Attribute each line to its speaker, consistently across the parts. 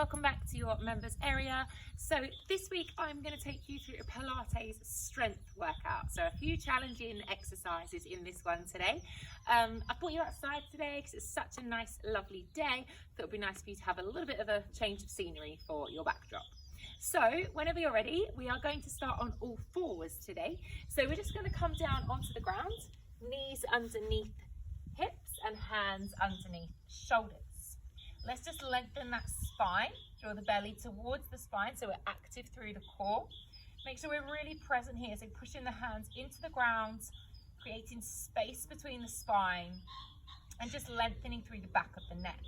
Speaker 1: welcome back to your members area. So this week I'm going to take you through a Pilates strength workout. So a few challenging exercises in this one today. I brought you outside today because it's such a nice lovely day. Thought it would be nice for you to have a little bit of a change of scenery for your backdrop. So whenever you're ready, we are going to start on all fours today. So we're just going to come down onto the ground, knees underneath hips and hands underneath shoulders. Let's just lengthen that spine, draw the belly towards the spine so we're active through the core. Make sure we're really present here, so pushing the hands into the ground, creating space between the spine and just lengthening through the back of the neck.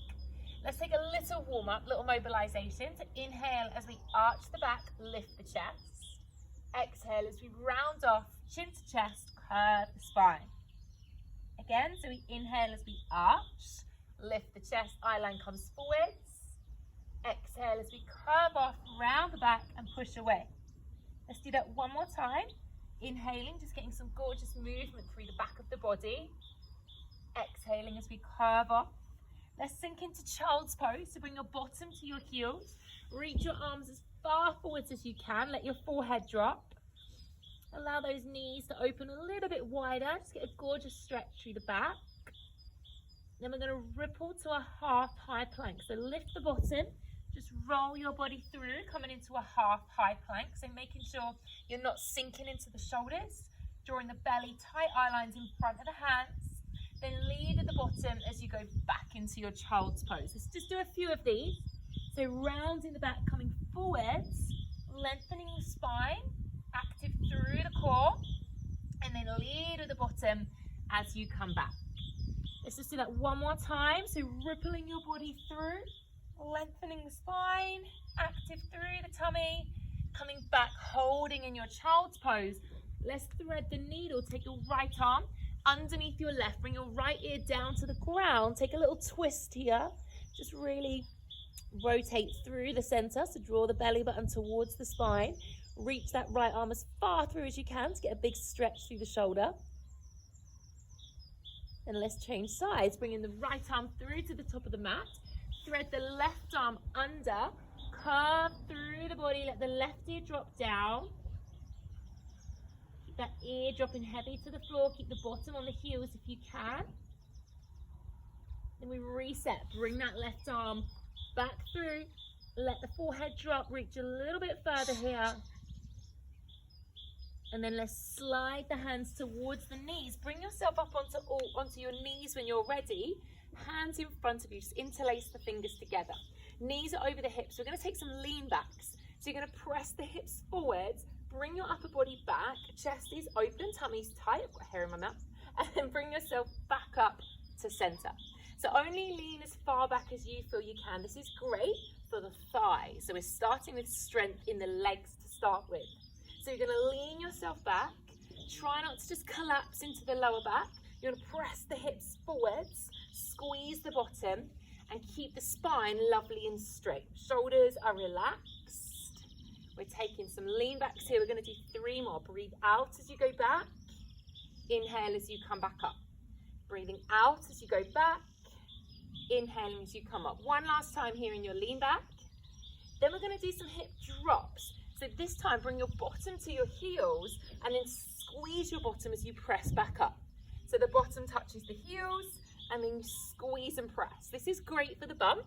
Speaker 1: Let's take a little warm up, little mobilization. So inhale as we arch the back, lift the chest. Exhale as we round off, chin to chest, curve the spine. Again, so we inhale as we arch. Lift the chest, eye line comes forwards. Exhale as we curve off, round the back and push away. Let's do that one more time. Inhaling, just getting some gorgeous movement through the back of the body. Exhaling as we curve off. Let's sink into child's pose. So bring your bottom to your heels. Reach your arms as far forwards as you can. Let your forehead drop. Allow those knees to open a little bit wider. Just get a gorgeous stretch through the back. Then we're going to ripple to a half high plank. So lift the bottom, just roll your body through, coming into a half high plank. So making sure you're not sinking into the shoulders, drawing the belly tight, eye lines in front of the hands. Then lead at the bottom as you go back into your child's pose. Let's just do a few of these. So rounding the back, coming forwards, lengthening the spine, active through the core, and then lead at the bottom as you come back. Let's just do that one more time. So rippling your body through, lengthening the spine, active through the tummy, coming back, holding in your child's pose. Let's thread the needle. Take your right arm underneath your left. Bring your right ear down to the ground. Take a little twist here. Just really rotate through the center. So draw the belly button towards the spine. Reach that right arm as far through as you can to get a big stretch through the shoulder. And let's change sides, bringing the right arm through to the top of the mat. Thread the left arm under, curve through the body, let the left ear drop down. Keep that ear dropping heavy to the floor, keep the bottom on the heels if you can. Then we reset, bring that left arm back through, let the forehead drop, reach a little bit further here. And then let's slide the hands towards the knees. Bring yourself up onto your knees when you're ready. Hands in front of you, just interlace the fingers together. Knees are over the hips. We're going to take some lean backs. So you're going to press the hips forwards, bring your upper body back, chest is open, tummy's tight, I've got hair in my mouth, and then bring yourself back up to center. So only lean as far back as you feel you can. This is great for the thighs. So we're starting with strength in the legs to start with. So you're going to lean yourself back. Try not to just collapse into the lower back. You're going to press the hips forwards, squeeze the bottom, and keep the spine lovely and straight. Shoulders are relaxed. We're taking some lean backs here. We're going to do 3 more. Breathe out as you go back. Inhale as you come back up. Breathing out as you go back. Inhaling as you come up. One last time here in your lean back. Then we're going to do some hip drops. So this time, bring your bottom to your heels and then squeeze your bottom as you press back up. So the bottom touches the heels and then you squeeze and press. This is great for the bum,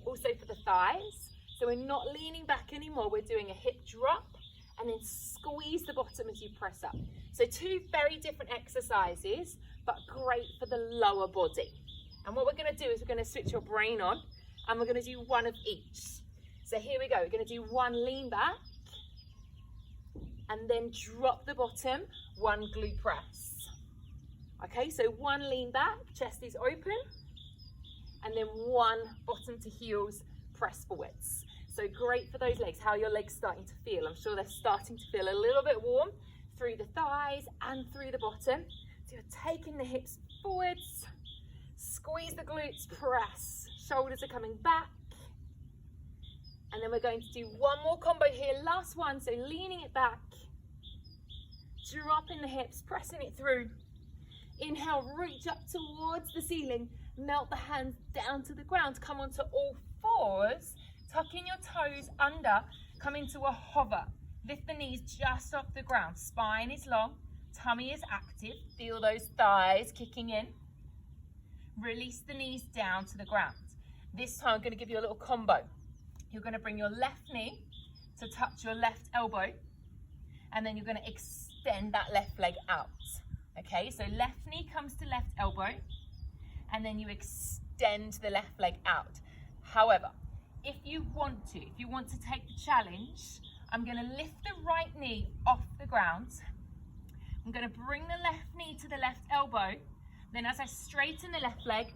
Speaker 1: also for the thighs. So we're not leaning back anymore. We're doing a hip drop and then squeeze the bottom as you press up. So 2 very different exercises, but great for the lower body. And what we're going to do is we're going to switch your brain on and we're going to do one of each. So here we go. We're going to do 1 lean back. And then drop the bottom, 1 glute press. Okay, so 1 lean back, chest is open, and then 1 bottom to heels press forwards. So great for those legs. How are your legs starting to feel? I'm sure they're starting to feel a little bit warm through the thighs and through the bottom. So you're taking the hips forwards, squeeze the glutes, press. Shoulders are coming back. And then we're going to do 1 more combo here, last one, so leaning it back, dropping the hips, pressing it through. Inhale, reach up towards the ceiling, melt the hands down to the ground, come onto all fours, Tucking your toes under, come into a hover. Lift the knees just off the ground. Spine is long, tummy is active. Feel those thighs kicking in. Release the knees down to the ground. This time I'm going to give you a little combo. You're going to bring your left knee to touch your left elbow, and then you're going to extend that left leg out. Okay, so left knee comes to left elbow, and then you extend the left leg out. However, if you want to take the challenge, I'm going to lift the right knee off the ground. I'm going to bring the left knee to the left elbow. Then as I straighten the left leg,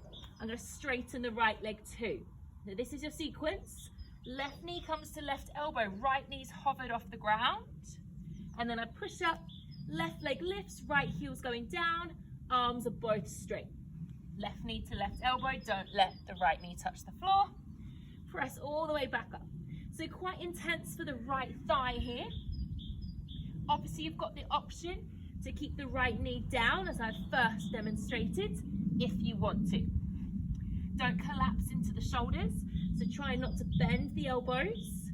Speaker 1: I'm going to straighten the right leg too. Now this is your sequence. Left knee comes to left elbow, right knee's hovered off the ground. And then I push up, left leg lifts, right heel's going down, arms are both straight. Left knee to left elbow, don't let the right knee touch the floor. Press all the way back up. So quite intense for the right thigh here. Obviously you've got the option to keep the right knee down as I first demonstrated, if you want to. Don't collapse into the shoulders, so try not to bend the elbows,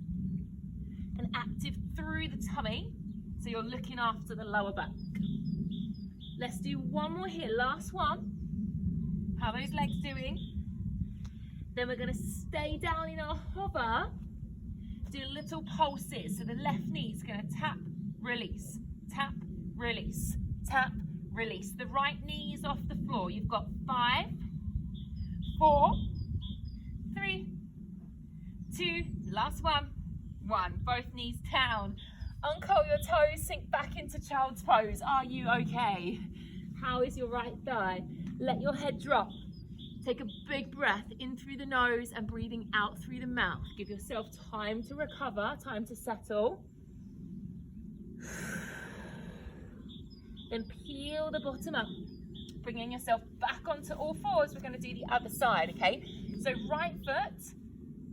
Speaker 1: and active through the tummy, so you're looking after the lower back. Let's do one more here, last one. How are those legs doing? Then we're going to stay down in our hover, do little pulses, so the left knee is going to tap, release, tap, release, tap, release. The right knee is off the floor. You've got 5, 4, 3, 2, last one, 1. Both knees down. Uncurl your toes, sink back into child's pose. Are you okay? How is your right thigh? Let your head drop. Take a big breath in through the nose and breathing out through the mouth. Give yourself time to recover, time to settle. Then peel the bottom up, bringing yourself back onto all fours. We're going to do the other side, okay? So right foot,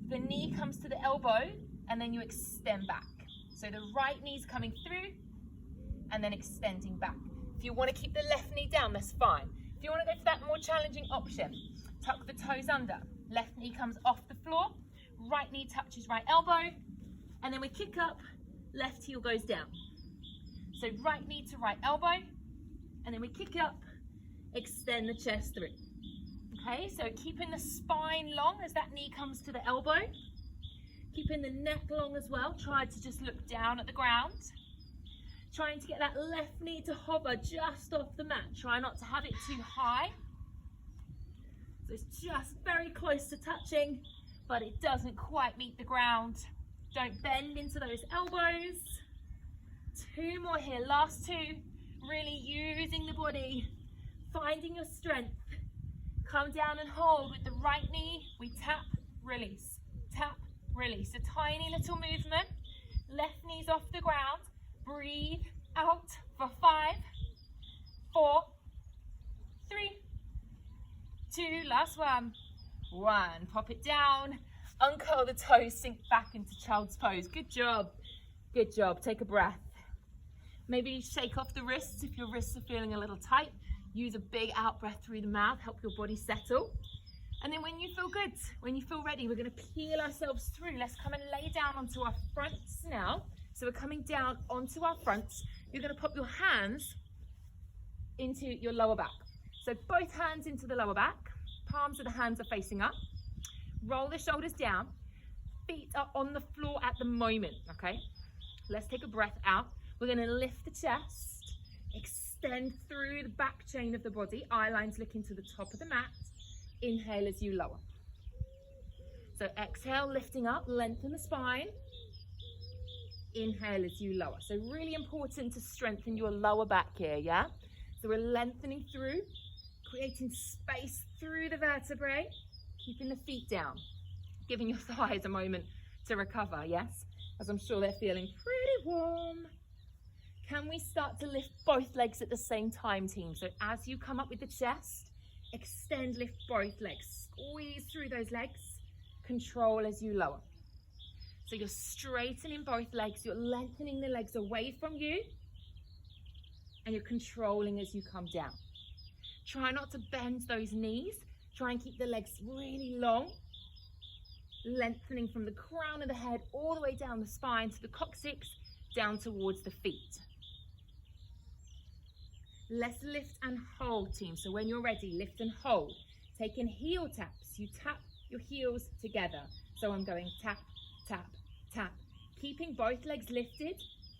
Speaker 1: the knee comes to the elbow, and then you extend back. So the right knee's coming through, and then extending back. If you want to keep the left knee down, that's fine. If you want to go for that more challenging option, tuck the toes under. Left knee comes off the floor, right knee touches right elbow, and then we kick up, left heel goes down. So right knee to right elbow, and then we kick up, extend the chest through. Okay, so keeping the spine long as that knee comes to the elbow, keeping the neck long as well. Try to just look down at the ground. Trying to get that left knee to hover just off the mat. Try not to have it too high. So it's just very close to touching, but it doesn't quite meet the ground. Don't bend into those elbows. 2 more here, last 2. Really using the body, finding your strength. Come down and hold with the right knee. We tap, release, tap, release. A tiny little movement. Left knee's off the ground. Breathe out for 5, 4, 3, 2, last one. 1. Pop it down. Uncurl the toes, sink back into child's pose. Good job. Good job. Take a breath. Maybe shake off the wrists if your wrists are feeling a little tight. Use a big out breath through the mouth. Help your body settle. And then when you feel good, when you feel ready, we're going to peel ourselves through. Let's come and lay down onto our fronts now. So we're coming down onto our fronts. You're going to pop your hands into your lower back. So both hands into the lower back. Palms of the hands are facing up. Roll the shoulders down. Feet are on the floor at the moment, okay? Let's take a breath out. We're going to lift the chest, extend through the back chain of the body. Eye lines looking to the top of the mat. Inhale as you lower. So exhale, lifting up, lengthen the spine. Inhale as you lower. So really important to strengthen your lower back here, yeah? So we're lengthening through, creating space through the vertebrae, keeping the feet down, giving your thighs a moment to recover, yes? As I'm sure they're feeling pretty warm. Can we start to lift both legs at the same time, team? So as you come up with the chest, extend, lift both legs. Squeeze through those legs. Control as you lower. So you're straightening both legs, you're lengthening the legs away from you, and you're controlling as you come down. Try not to bend those knees. Try and keep the legs really long. lengthening from the crown of the head all the way down the spine to the coccyx, down towards the feet. Let's lift and hold, team. So when you're ready, lift and hold. Taking heel taps, you tap your heels together. So I'm going tap, tap, tap, keeping both legs lifted,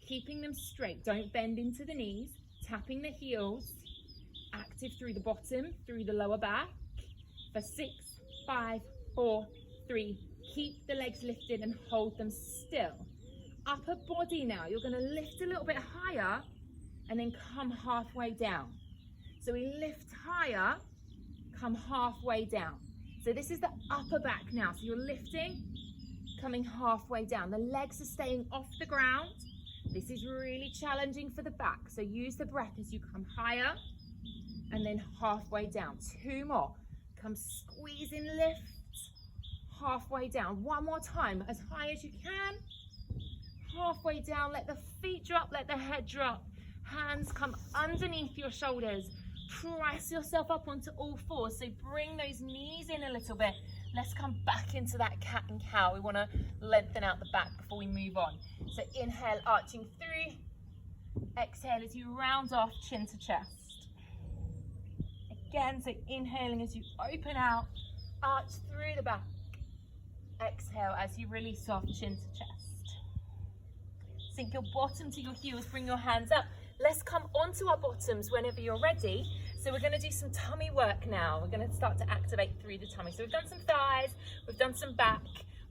Speaker 1: keeping them straight. Don't bend into the knees, tapping the heels, active through the bottom, through the lower back. For 6, 5, 4, 3, keep the legs lifted and hold them still. Upper body now, you're gonna lift a little bit higher and then come halfway down. So we lift higher, come halfway down. So this is the upper back now. So you're lifting, coming halfway down. The legs are staying off the ground. This is really challenging for the back. So use the breath as you come higher and then halfway down. 2 more. Come squeezing, lift, halfway down. 1 more time, as high as you can. Halfway down, let the feet drop, let the head drop. Hands come underneath your shoulders. Press yourself up onto all 4. So bring those knees in a little bit. Let's come back into that cat and cow. We want to lengthen out the back before we move on. So inhale, arching through. Exhale as you round off, chin to chest. Again, so inhaling as you open out, arch through the back. Exhale as you release off, chin to chest. Sink your bottom to your heels, bring your hands up. Let's come onto our bottoms whenever you're ready. So we're going to do some tummy work now. We're going to start to activate through the tummy. So we've done some thighs, we've done some back.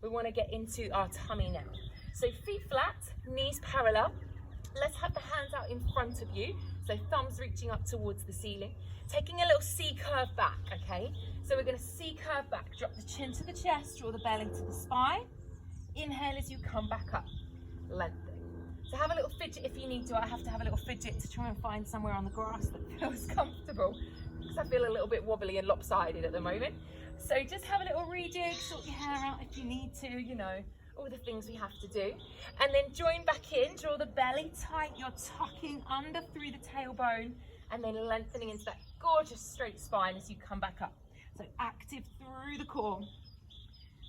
Speaker 1: We want to get into our tummy now. So feet flat, knees parallel. Let's have the hands out in front of you. So thumbs reaching up towards the ceiling. Taking a little C curve back, okay? So we're going to C curve back. Drop the chin to the chest, draw the belly to the spine. Inhale as you come back up. Lengthen. So have a little fidget if you need to. I have to have a little fidget to try and find somewhere on the grass that feels comfortable because I feel a little bit wobbly and lopsided at the moment. So just have a little rejig, sort your hair out if you need to, you know, all the things we have to do. And then join back in, draw the belly tight. You're tucking under through the tailbone and then lengthening into that gorgeous straight spine as you come back up. So active through the core.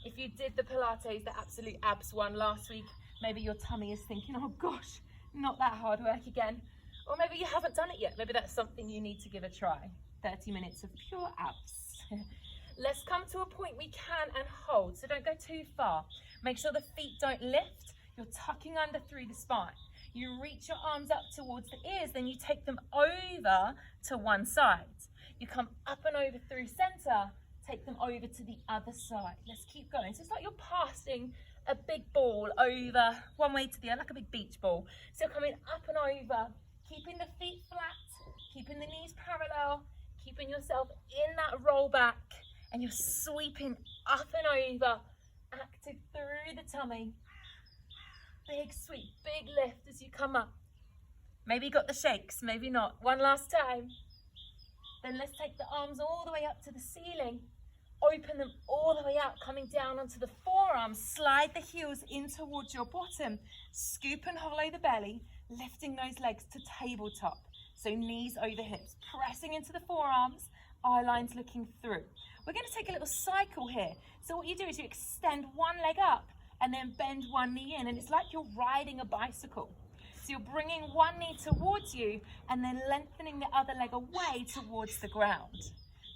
Speaker 1: If you did the Pilates, the absolute abs one last week, maybe your tummy is thinking, oh gosh, not that hard work again. Or maybe you haven't done it yet. Maybe that's something you need to give a try. 30 minutes of pure abs. Let's come to a point we can and hold. So don't go too far. Make sure the feet don't lift. You're tucking under through the spine. You reach your arms up towards the ears, then you take them over to one side. You come up and over through center, take them over to the other side. Let's keep going. So it's like you're passing a big ball over one way to the other, like a big beach ball. So you're coming up and over, keeping the feet flat, keeping the knees parallel, keeping yourself in that roll back, and you're sweeping up and over, active through the tummy. Big sweep, big lift as you come up. Maybe you got the shakes, maybe not. One last time. Then let's take the arms all the way up to the ceiling. Open them all the way out, coming down onto the forearms. Slide the heels in towards your bottom. Scoop and hollow the belly, lifting those legs to tabletop. So knees over hips, pressing into the forearms, eye lines looking through. We're going to take a little cycle here. So what you do is you extend one leg up and then bend one knee in, and it's like you're riding a bicycle. So you're bringing one knee towards you and then lengthening the other leg away towards the ground.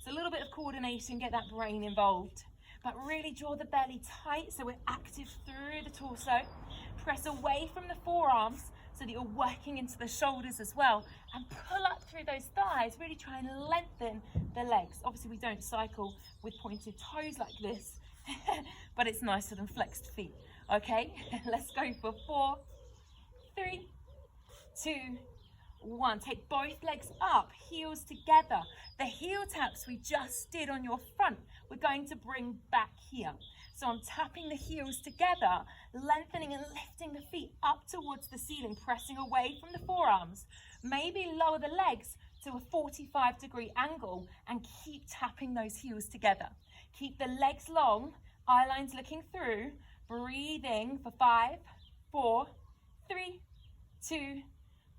Speaker 1: So a little bit of coordination, get that brain involved. But really draw the belly tight so we're active through the torso. Press away from the forearms so that you're working into the shoulders as well. And pull up through those thighs, really try and lengthen the legs. Obviously we don't cycle with pointed toes like this, but it's nicer than flexed feet. Okay, let's go for 4, 3, 2, 1. Take both legs up, heels together. The heel taps we just did on your front, we're going to bring back here. So I'm tapping the heels together, lengthening and lifting the feet up towards the ceiling, pressing away from the forearms. Maybe lower the legs to a 45-degree angle and keep tapping those heels together. Keep the legs long, eye lines looking through, breathing for 5, 4, 3, 2,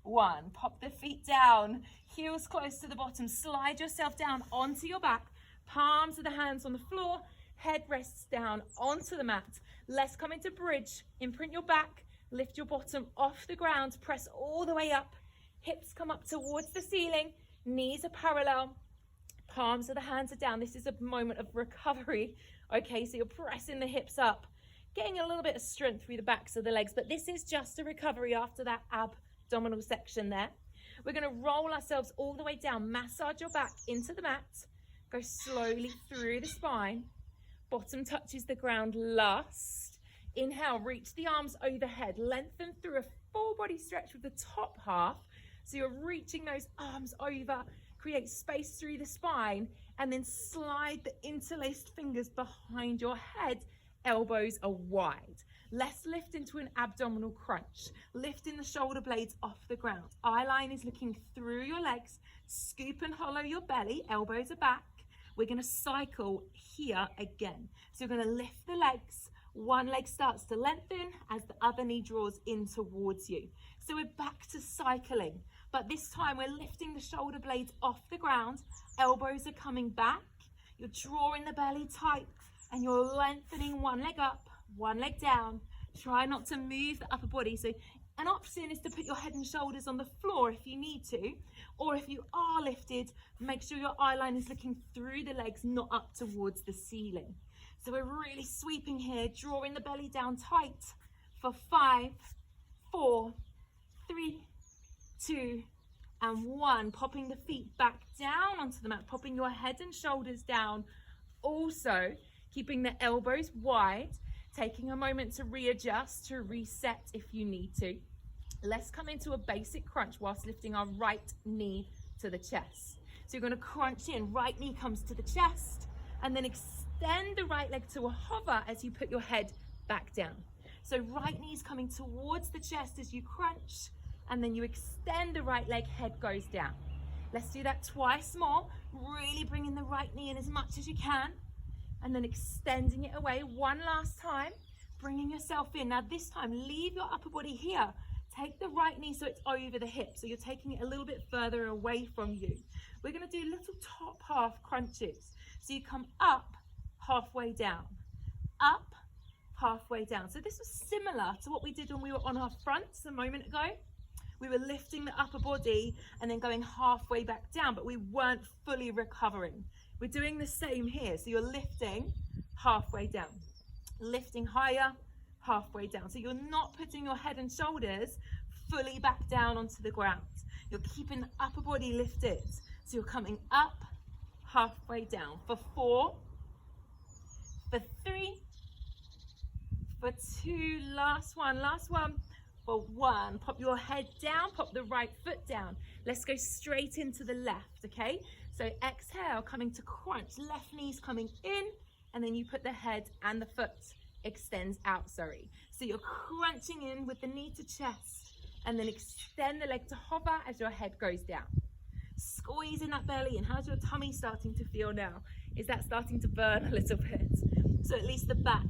Speaker 1: 1. Pop the feet down, heels close to the bottom, slide yourself down onto your back, palms of the hands on the floor, head rests down onto the mat. Let's come into bridge. Imprint your back, lift your bottom off the ground, press all the way up. Hips come up towards the ceiling, knees are parallel, palms of the hands are down. This is a moment of recovery. Okay, so you're pressing the hips up, getting a little bit of strength through the backs of the legs, but this is just a recovery after that abdominal section there. We're going to roll ourselves all the way down, massage your back into the mat, go slowly through the spine, bottom touches the ground last. Inhale, reach the arms overhead, lengthen through a full body stretch with the top half, so you're reaching those arms over, create space through the spine, and then slide the interlaced fingers behind your head. Elbows are wide. Let's lift into an abdominal crunch, lifting the shoulder blades off the ground. Eye line is looking through your legs. Scoop and hollow your belly, elbows are back. We're going to cycle here again. So we're going to lift the legs. One leg starts to lengthen as the other knee draws in towards you. So we're back to cycling, but this time we're lifting the shoulder blades off the ground. Elbows are coming back. You're drawing the belly tight and you're lengthening one leg up, one leg down. Try not to move the upper body. So an option is to put your head and shoulders on the floor if you need to, or if you are lifted, make sure your eye line is looking through the legs, not up towards the ceiling. So we're really sweeping here, drawing the belly down tight for 5, 4, 3, 2, and 1. Popping the feet back down onto the mat, popping your head and shoulders down. Also, keeping the elbows wide, taking a moment to readjust, to reset if you need to. Let's come into a basic crunch whilst lifting our right knee to the chest. So you're going to crunch in, right knee comes to the chest, and then extend the right leg to a hover as you put your head back down. So right knee is coming towards the chest as you crunch, and then you extend the right leg, head goes down. Let's do that twice more, really bringing the right knee in as much as you can, and then extending it away one last time, bringing yourself in. Now this time, leave your upper body here. Take the right knee so it's over the hip, so you're taking it a little bit further away from you. We're going to do little top half crunches. So you come up, halfway down, up, halfway down. So this was similar to what we did when we were on our fronts a moment ago. We were lifting the upper body and then going halfway back down, but we weren't fully recovering. We're doing the same here. So you're lifting halfway down, lifting higher, halfway down. So you're not putting your head and shoulders fully back down onto the ground. You're keeping the upper body lifted. So you're coming up, halfway down for 4, for 3, for 2, last one, for 1. Pop your head down, pop the right foot down. Let's go straight into the left, okay? So exhale, coming to crunch, left knee's coming in, and then you put the head and the foot extends out, sorry. So you're crunching in with the knee to chest, and then extend the leg to hover as your head goes down. Squeeze in that belly, and how's your tummy starting to feel now? Is that starting to burn a little bit? So at least the back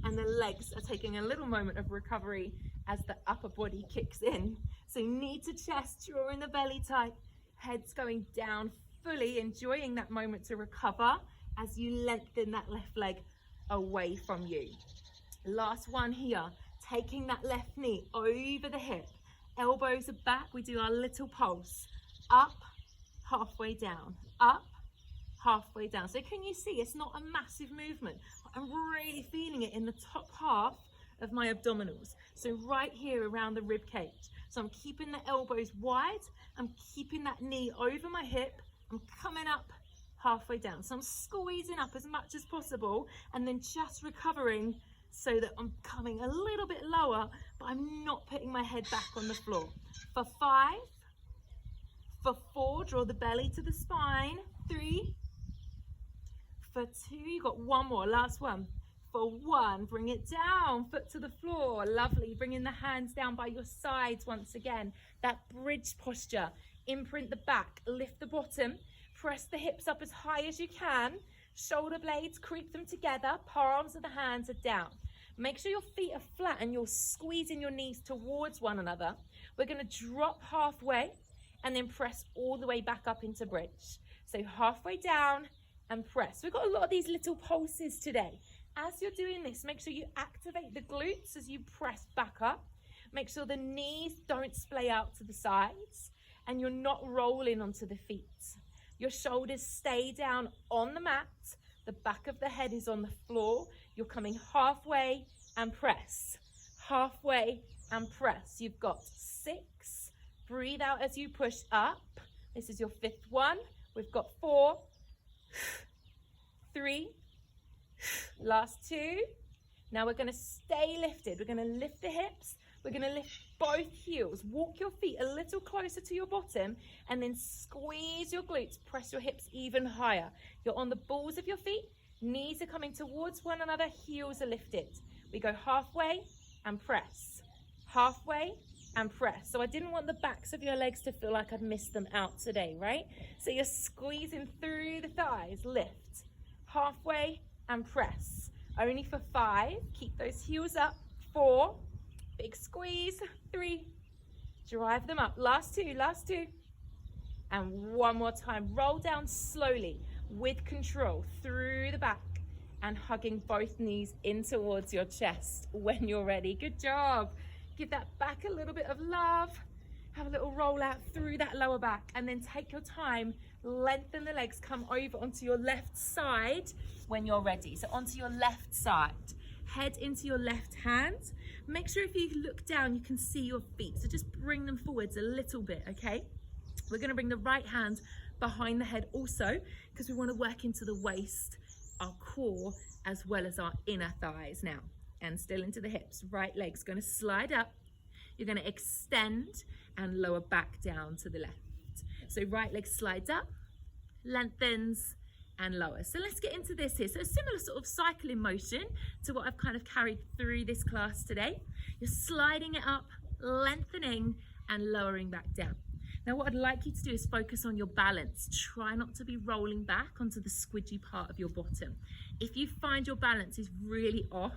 Speaker 1: and the legs are taking a little moment of recovery as the upper body kicks in. So knee to chest, drawing the belly tight, head's going down fully, enjoying that moment to recover as you lengthen that left leg away from you. Last one here, taking that left knee over the hip, elbows are back, we do our little pulse, up, halfway down, up, halfway down. So can you see it's not a massive movement, but I'm really feeling it in the top half of my abdominals. So right here around the rib cage. So I'm keeping the elbows wide, I'm keeping that knee over my hip, I'm coming up halfway down. So I'm squeezing up as much as possible and then just recovering so that I'm coming a little bit lower, but I'm not putting my head back on the floor. For 5, for 4, draw the belly to the spine. 3, for 2, you got one more, last one. For 1, bring it down, foot to the floor, lovely. Bringing the hands down by your sides once again. That bridge posture, imprint the back, lift the bottom, press the hips up as high as you can, shoulder blades, creep them together, palms of the hands are down. Make sure your feet are flat and you're squeezing your knees towards one another. We're going to drop halfway and then press all the way back up into bridge. So halfway down, and press. We've got a lot of these little pulses today. As you're doing this, make sure you activate the glutes as you press back up. Make sure the knees don't splay out to the sides and you're not rolling onto the feet. Your shoulders stay down on the mat. The back of the head is on the floor. You're coming halfway and press. Halfway and press. You've got 6. Breathe out as you push up. This is your 5th one. We've got 4, 3, last 2. Now we're going to stay lifted. We're going to lift the hips. We're going to lift both heels. Walk your feet a little closer to your bottom and then squeeze your glutes. Press your hips even higher. You're on the balls of your feet. Knees are coming towards one another. Heels are lifted. We go halfway and press. Halfway and press. So I didn't want the backs of your legs to feel like I'd missed them out today, right? So you're squeezing through the thighs. Lift. Halfway and press. Only for 5. Keep those heels up. 4. Big squeeze. 3. Drive them up. Last 2, last 2. And one more time. Roll down slowly with control through the back and hugging both knees in towards your chest when you're ready. Good job. Give that back a little bit of love. Have a little roll out through that lower back and then take your time. Lengthen the legs. Come over onto your left side when you're ready. So onto your left side. Head into your left hand. Make sure if you look down, you can see your feet. So just bring them forwards a little bit, okay? We're going to bring the right hand behind the head also because we want to work into the waist, our core, as well as our inner thighs now. And still into the hips. Right leg's going to slide up. You're going to extend and lower back down to the left. So right leg slides up, lengthens, and lower. So let's get into this here. So a similar sort of cycling motion to what I've kind of carried through this class today. You're sliding it up, lengthening, and lowering back down. Now what I'd like you to do is focus on your balance. Try not to be rolling back onto the squidgy part of your bottom. If you find your balance is really off,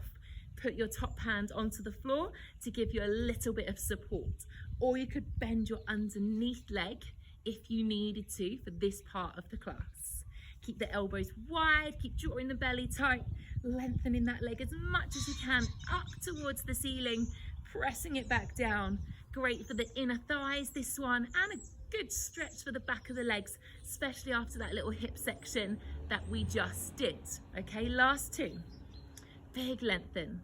Speaker 1: put your top hand onto the floor to give you a little bit of support. Or you could bend your underneath leg if you needed to for this part of the class. Keep the elbows wide, keep drawing the belly tight, lengthening that leg as much as you can up towards the ceiling, pressing it back down. Great for the inner thighs, this one, and a good stretch for the back of the legs, especially after that little hip section that we just did. Okay, last 2. Big lengthen.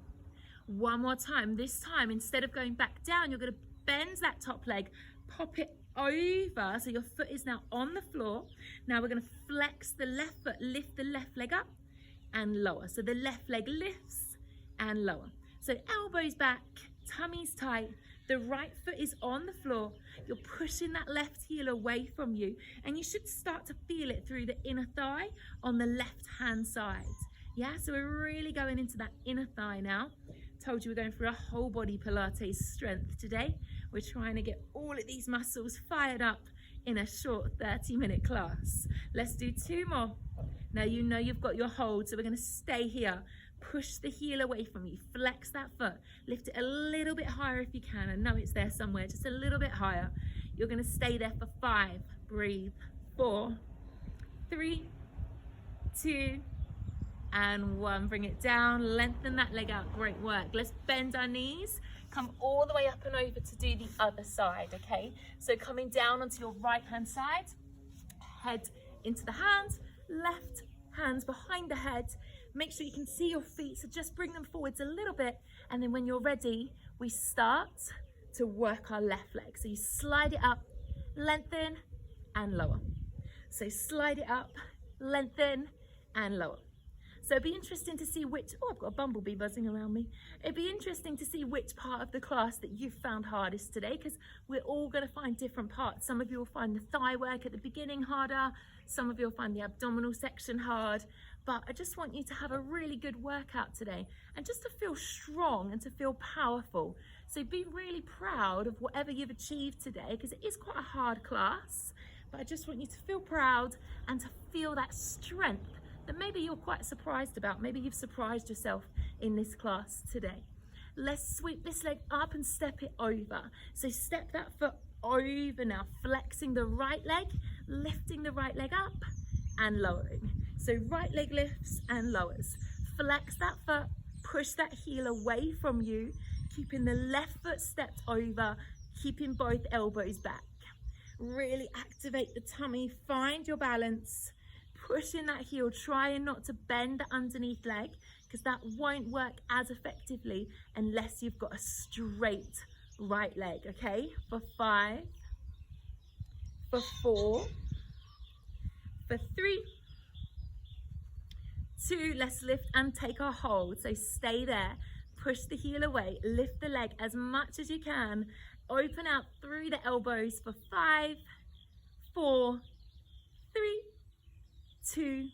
Speaker 1: One more time. This time, instead of going back down, you're going to bend that top leg, pop it over so your foot is now on the floor. Now we're going to flex the left foot, lift the left leg up and lower. So the left leg lifts and lower. So elbows back, tummy's tight, the right foot is on the floor. You're pushing that left heel away from you and you should start to feel it through the inner thigh on the left hand side. Yeah, so we're really going into that inner thigh now. Told you we're going through a whole body Pilates strength today. We're trying to get all of these muscles fired up in a short 30-minute class. Let's do 2 more. Now you know you've got your hold, so we're going to stay here. Push the heel away from you. Flex that foot. Lift it a little bit higher if you can. I know it's there somewhere, just a little bit higher. You're going to stay there for 5. Breathe. 4, 3, 2, and 1. Bring it down, lengthen that leg out. Great work. Let's bend our knees, come all the way up and over to do the other side, okay? So coming down onto your right hand side, head into the hands, left hands behind the head. Make sure you can see your feet, so just bring them forwards a little bit, and then when you're ready, we start to work our left leg. So you slide it up, lengthen, and lower. So slide it up, lengthen, and lower. So it'd be interesting to see which, oh, I've got a bumblebee buzzing around me. It'd be interesting to see which part of the class that you found hardest today, because we're all going to find different parts. Some of you will find the thigh work at the beginning harder. Some of you will find the abdominal section hard. But I just want you to have a really good workout today and just to feel strong and to feel powerful. So be really proud of whatever you've achieved today, because it is quite a hard class. But I just want you to feel proud and to feel that strength that maybe you're quite surprised about. Maybe you've surprised yourself in this class today. Let's sweep this leg up and step it over. So step that foot over now, flexing the right leg, lifting the right leg up and lowering.
Speaker 2: So right leg lifts and lowers. Flex that foot, push that heel away from you, keeping the left foot stepped over, keeping both elbows back. Really activate the tummy, find your balance, pushing that heel, trying not to bend the underneath leg, because that won't work as effectively unless you've got a straight right leg, okay? For 5, for 4, for 3, 2, let's lift and take our hold. So stay there, push the heel away, lift the leg as much as you can, open out through the elbows for 5, 4, 3, 2,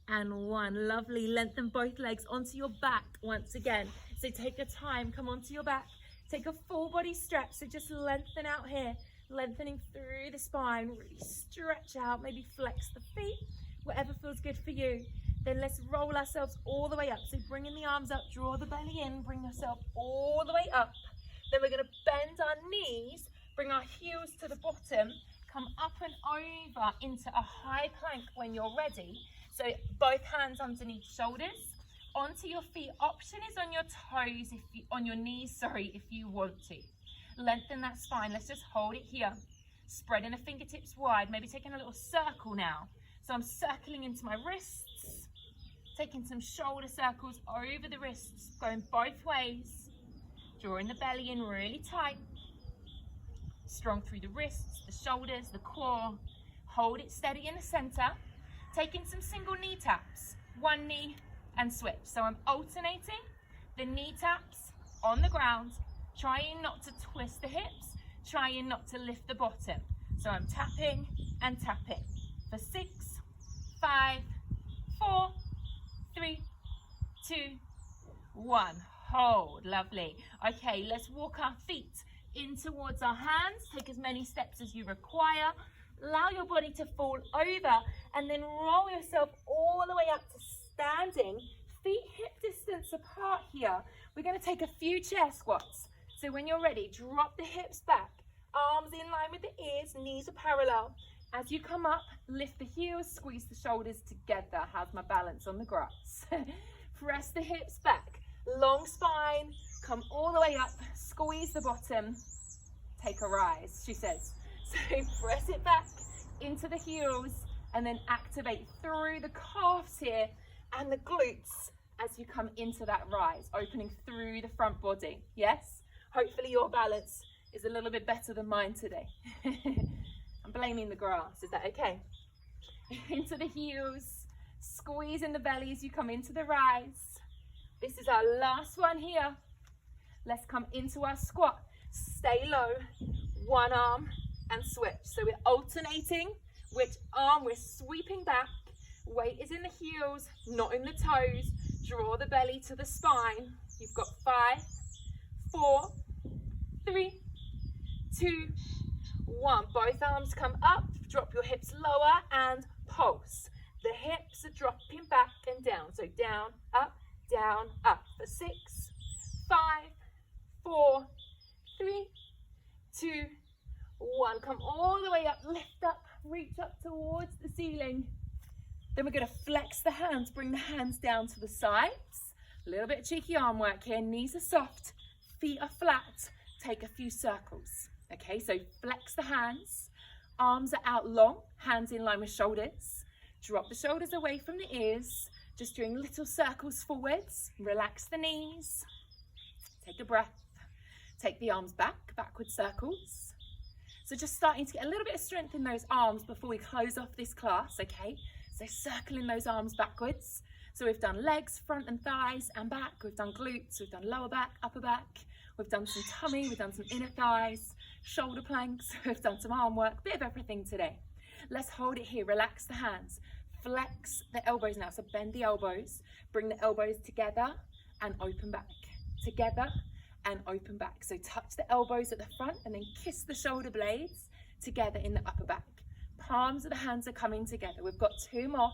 Speaker 2: and 1. Lovely. Lengthen both legs onto your back once again. So take your time, come onto your back, take a full body stretch. So just lengthen out here, lengthening through the spine, really stretch out, maybe flex the feet, whatever feels good for you. Then let's roll ourselves all the way up. So bringing the arms up, draw the belly in, bring yourself all the way up. Then we're going to bend our knees, bring our heels to the bottom, come up and over into a high plank when you're ready. So both hands underneath shoulders, onto your feet. Option is on your toes, on your knees, if you want to. Lengthen that spine. Let's just hold it here. Spreading the fingertips wide, maybe taking a little circle now. So I'm circling into my wrists, taking some shoulder circles over the wrists, going both ways, drawing the belly in really tight, strong through the wrists, the shoulders, the core. Hold it steady in the center, taking some single knee taps, one knee and switch. So I'm alternating the knee taps on the ground, trying not to twist the hips, trying not to lift the bottom. So I'm tapping and tapping for 6, 5, 4, 3, 2, 1. Hold. Lovely. Okay, let's walk our feet in towards our hands. Take as many steps as you require. Allow your body to fall over and then roll yourself all the way up to standing. Feet hip distance apart here. We're going to take a few chair squats. So when you're ready, drop the hips back, arms in line with the ears, knees are parallel. As you come up, lift the heels, squeeze the shoulders together. How's my balance on the grass? Press the hips back, long spine, come all the way up, squeeze the bottom, take a rise, she says. So press it back into the heels and then activate through the calves here and the glutes as you come into that rise, opening through the front body. Yes? Hopefully your balance is a little bit better than mine today. I'm blaming the grass, is that okay? Into the heels, squeeze in the belly as you come into the rise. This is our last one here. Let's come into our squat. Stay low, one arm and switch. So we're alternating which arm we're sweeping back. Weight is in the heels, not in the toes. Draw the belly to the spine. You've got 5, 4, 3, 2, 1. Both arms come up, drop your hips lower and pulse. The hips are dropping back and down. So down, up, for 6, 5, 4, 3, 2, 1. Come all the way up, lift up, reach up towards the ceiling. Then we're going to flex the hands, bring the hands down to the sides. A little bit of cheeky arm work here. Knees are soft, feet are flat. Take a few circles. Okay, so flex the hands, arms are out long, hands in line with shoulders. Drop the shoulders away from the ears, just doing little circles forwards. Relax the knees. Take a breath. Take the arms back, backward circles. So just starting to get a little bit of strength in those arms before we close off this class, okay? So circling those arms backwards. So we've done legs, front and thighs and back. We've done glutes, we've done lower back, upper back. We've done some tummy, we've done some inner thighs, shoulder planks. We've done some arm work, bit of everything today. Let's hold it here, relax the hands. Flex the elbows now, so bend the elbows. Bring the elbows together and open back. Together and open back. So touch the elbows at the front and then kiss the shoulder blades together in the upper back. Palms of the hands are coming together. We've got 2 more.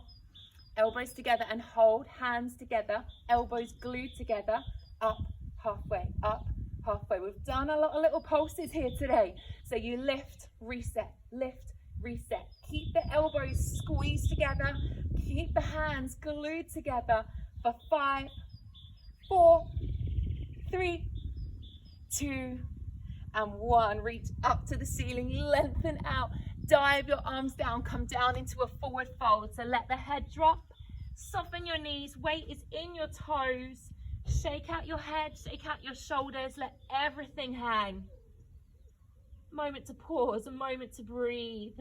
Speaker 2: Elbows together and hold, hands together, elbows glued together, up, halfway, up, halfway. We've done a lot of little pulses here today. So you lift, reset, keep the elbows squeezed together,
Speaker 1: Keep the hands glued together for 5, 4, 3, 2, and 1. Reach up to the ceiling, lengthen out, dive your arms down, come down into a forward fold. So let the head drop, soften your knees, weight is in your toes. Shake out your head, shake out your shoulders, let everything hang. Moment to pause, a moment to breathe.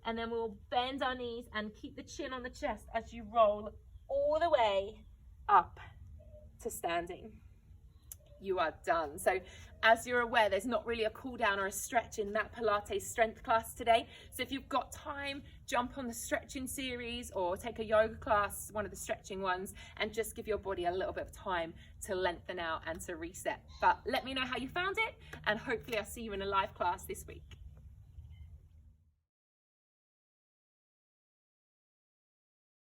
Speaker 1: And then we'll bend our knees and keep the chin on the chest as you roll all the way up to standing. You are done. So as you're aware, there's not really a cool down or a stretch in that Pilates strength class today. So if you've got time, jump on the stretching series or take a yoga class, one of the stretching ones, and just give your body a little bit of time to lengthen out and to reset. But let me know how you found it, and hopefully I'll see you in a live class this week.